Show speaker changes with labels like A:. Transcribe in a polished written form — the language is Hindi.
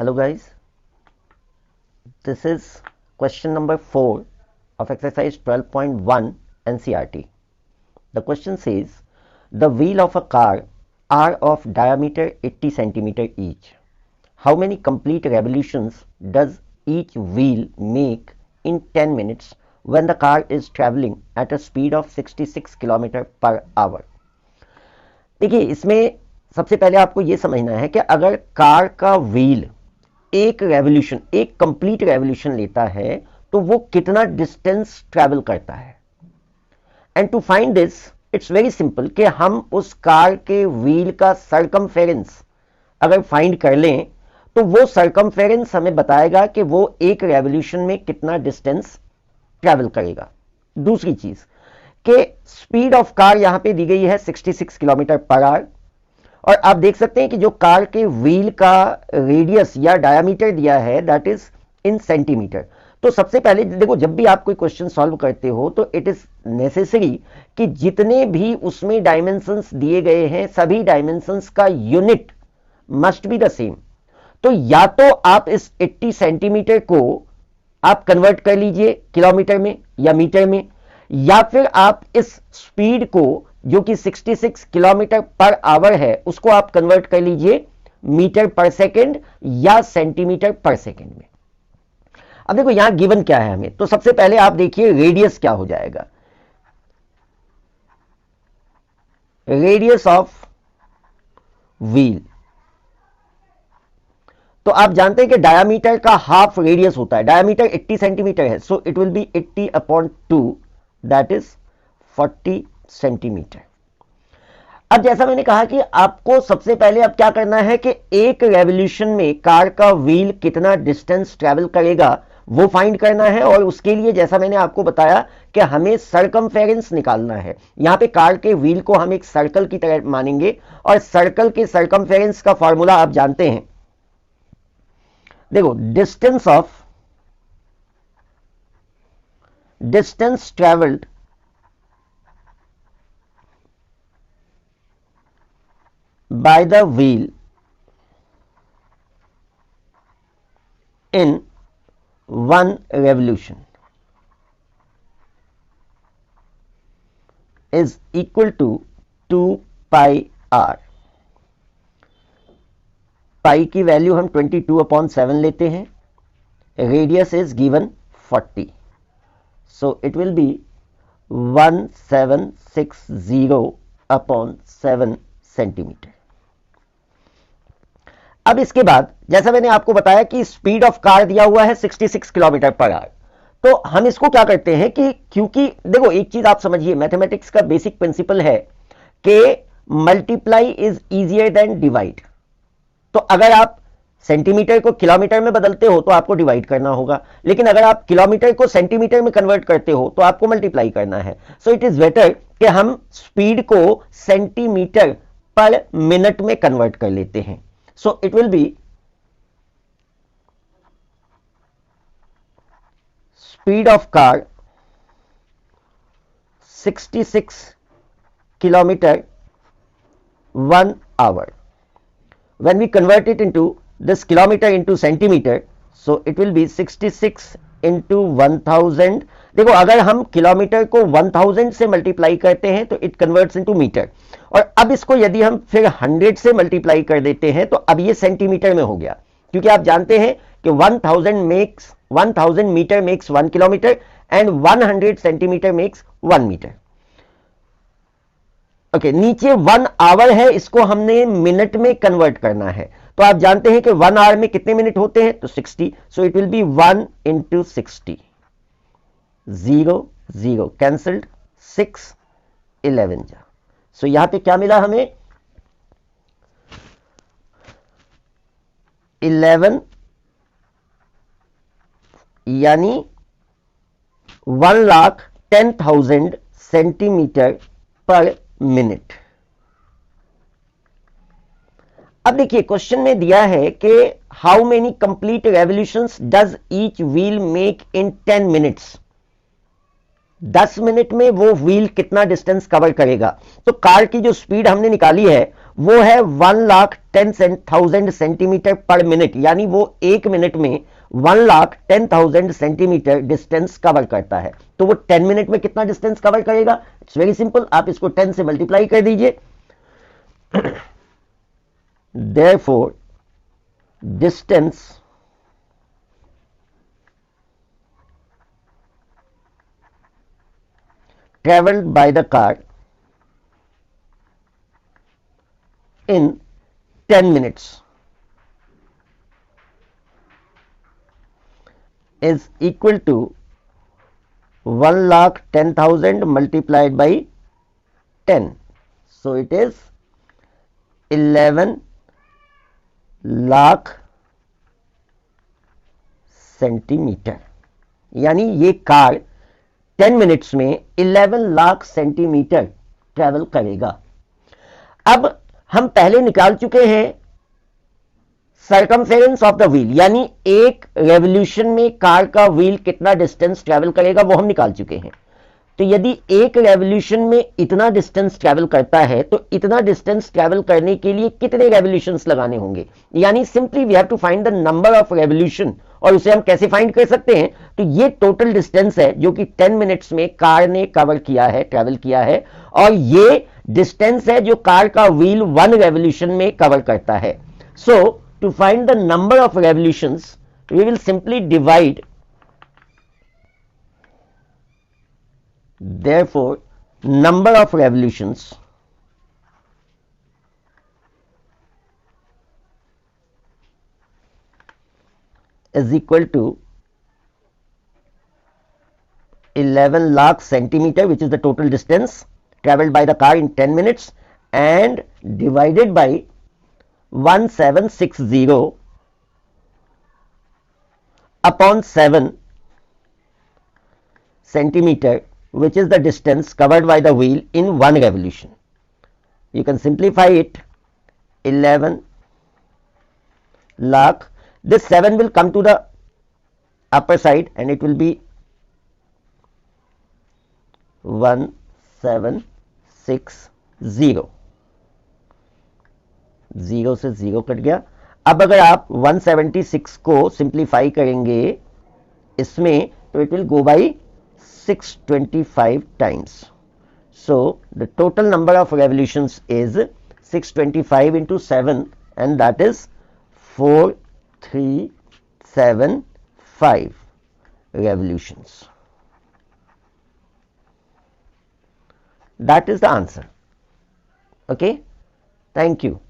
A: Hello guys, this is question number 4 of exercise 12.1 NCERT. The question says, the wheel of a car are of diameter 80 centimeter each. How many complete revolutions does each wheel make in 10 minutes when the car is traveling at a speed of 66 km per hour? देखिए, इसमें सबसे पहले आपको यह समझना है कि अगर कार का व्हील एक रेवोल्यूशन, एक कंप्लीट रेवोल्यूशन लेता है तो वो कितना डिस्टेंस ट्रैवल करता है। And to find this it's very simple कि हम उस कार के व्हील का सरकमफेरेंस अगर फाइंड कर लें तो वो सरकमफेरेंस हमें बताएगा कि वो एक रेवोल्यूशन में कितना डिस्टेंस ट्रैवल करेगा। दूसरी चीज कि स्पीड ऑफ कार यहां पे दी गई है 66 किलोमीटर पर आवर, और आप देख सकते हैं कि जो कार के व्हील का रेडियस या डायमीटर दिया है दैट इज इन सेंटीमीटर। तो सबसे पहले देखो, जब भी आप कोई क्वेश्चन सॉल्व करते हो तो इट इज नेसेसरी कि जितने भी उसमें डायमेंशंस दिए गए हैं सभी डायमेंशंस का unit must be the same. तो या तो आप इस 80 सेंटीमीटर को आप कन्वर्ट कर लीजिए किलोमीटर में या मीटर में, या फिर आप इस स्पीड को जो कि 66 किलोमीटर पर आवर है उसको आप कन्वर्ट कर लीजिए मीटर पर सेकंड या सेंटीमीटर पर सेकंड में। अब देखो यहां गिवन क्या है हमें, तो सबसे पहले आप देखिए रेडियस क्या हो जाएगा। रेडियस ऑफ व्हील, तो आप जानते हैं कि डायामीटर का हाफ रेडियस होता है। डायामीटर 80 सेंटीमीटर है, सो it will B 80/2 that is 40 centimetre. अब जैसा मैंने कहा कि आपको सबसे पहले अब क्या करना है कि एक रेवोल्यूशन में कार का व्हील कितना डिस्टेंस ट्रैवल करेगा वो फाइंड करना है, और उसके लिए जैसा मैंने आपको बताया कि हमें सरकमफेरेंस निकालना है। यहां पे कार के व्हील को हम एक सर्कल की तरह मानेंगे, और सर्कल के सरकमफेरेंस का फॉर्मूला आप जानते हैं। देखो, distance travelled by the wheel in one revolution is equal to 2 pi r। पाई की वैल्यू हम 22/7 लेते हैं, radius is given 40, so it will B 1760/7 centimetre. अब इसके बाद जैसा मैंने आपको बताया कि स्पीड ऑफ कार दिया हुआ है 66 किलोमीटर पर आवर, तो हम इसको क्या करते हैं कि क्योंकि देखो एक चीज आप समझिए, मैथमेटिक्स का बेसिक प्रिंसिपल है कि multiply is easier than divide. तो अगर आप सेंटीमीटर को किलोमीटर में बदलते हो तो आपको डिवाइड करना होगा, लेकिन अगर आप किलोमीटर को सेंटीमीटर में कन्वर्ट करते हो तो आपको मल्टीप्लाई करना है। सो इट इज बेटर कि हम स्पीड को सेंटीमीटर पर मिनट में कन्वर्ट कर लेते हैं। So it will be speed of car 66 kilometre 1 hour. When we convert it into this kilometer into centimeter, so it will be 66 into 1000। देखो अगर हम किलोमीटर को 1000 से मल्टीप्लाई करते हैं तो इट कन्वर्ट्स इनटू मीटर, और अब इसको यदि हम फिर 100 से मल्टीप्लाई कर देते हैं तो अब ये सेंटीमीटर में हो गया, क्योंकि आप जानते हैं कि 1000 metre makes 1 kilometre and 100 centimetre makes 1 metre. Okay, नीचे 1 आवर है, इसको हमने मिनट में कन्वर्ट करना है। तो आप जानते हैं कि 1 आवर में कितने मिनट होते हैं, तो 60, सो it will B 1 into 60, 0 0 cancelled, 6 11 जा। सो यहां पे क्या मिला हमें, 11 यानी 1,10,000 सेंटीमीटर पर मिनट। अब देखिए क्वेश्चन में दिया है कि how many complete revolutions does each wheel make in 10 minutes. 10 minute में वो व्हील कितना डिस्टेंस कवर करेगा। तो कार की जो स्पीड हमने निकाली है वो है 1,10,000 सेंटीमीटर पर मिनट, यानी वो एक मिनट में 1,10,000 सेंटीमीटर डिस्टेंस कवर करता है। तो वो 10 मिनट में कितना डिस्टेंस कवर करेगा? इट्स वेरी सिंपल, आप इसको 10 से मल्टीप्लाई कर दीजिए। Therefore, distance traveled by the car in 10 minutes is equal to 1,10,000 multiplied by 10. So it is 11 lakh centimetre, यानी ये कार 10 मिनट्स में 11 लाख सेंटीमीटर ट्रेवल करेगा। अब हम पहले निकाल चुके हैं सर्कमफेरेंस ऑफ द व्हील, यानी एक रेवोल्यूशन में कार का व्हील कितना डिस्टेंस ट्रेवल करेगा वो हम निकाल चुके हैं। तो यदि एक रेवोल्यूशन में इतना डिस्टेंस ट्रैवल करता है तो इतना डिस्टेंस ट्रैवल करने के लिए कितने रेवोल्यूशंस लगाने होंगे, यानी simply we have to find the number of revolution. और उसे हम कैसे फाइंड कर सकते हैं? तो ये टोटल डिस्टेंस है जो कि 10 मिनट्स में कार ने कवर किया है, ट्रैवल किया है, और ये डिस्टेंस है जो कार का व्हील 1 रेवोल्यूशन में कवर करता है। So to find the number of revolutions we will simply divide, therefore number of revolutions is equal to 11 lakh centimeter, which is the total distance traveled by the car in 10 minutes, and divided by 1760 upon 7 centimeter, which is the distance covered by the wheel in 1 revolution. You can simplify it. 11 lakh, this 7 will come to the upper side and it will be 1760, 0 से 0 कट गया। अब अगर आप 176 को सिंप्लीफाई करेंगे इसमें तो it will go by 625 times. So the total number of revolutions is 625 into 7, and that is 4375 revolutions. That is the answer. Okay, thank you.